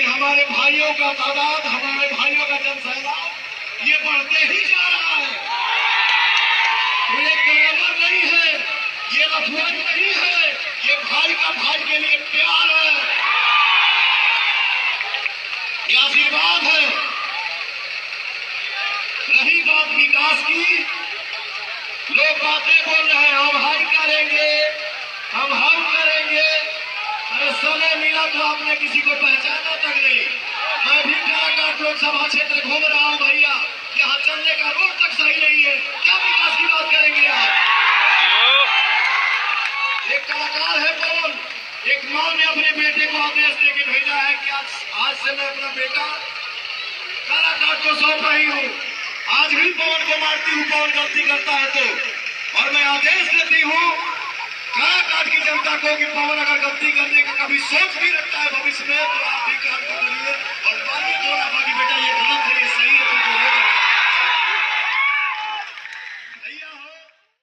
हमारे भाइयों का तादाद, हमारे भाइयों का जनसैलाब ये बढ़ते ही जा रहा है। तो ये ग्लैमर नहीं है, ये रफवाई नहीं है, ये भाई का भाई के लिए प्यार है, ये आशीर्वाद है। रही बात विकास की, लोग बातें बोल रहे हैं हम हाई करेंगे, हम करेंगे। अरे समय मिला तो आपने किसी को पहचाना तक नहीं। मैं भी काराकाट लोकसभा क्षेत्र घूम रहा हूं भैया, यहाँ चलने का रोड तक सही नहीं है, क्या विकास की बात करेंगे आप? एक कलाकार है पवन, एक माँ ने अपने बेटे को आदेश देके भेजा है कि आज से मैं अपना बेटा काराकाट को सौंप रही हूँ। आज भी पवन को मारती हूँ, पवन गलती करता है तो, और मैं आदेश देती हूँ काराकाट की जनता को कि पवन अगर गलती करने का कभी सोच भी रखता है भविष्य में तो आप भी काम करिए और मानिए।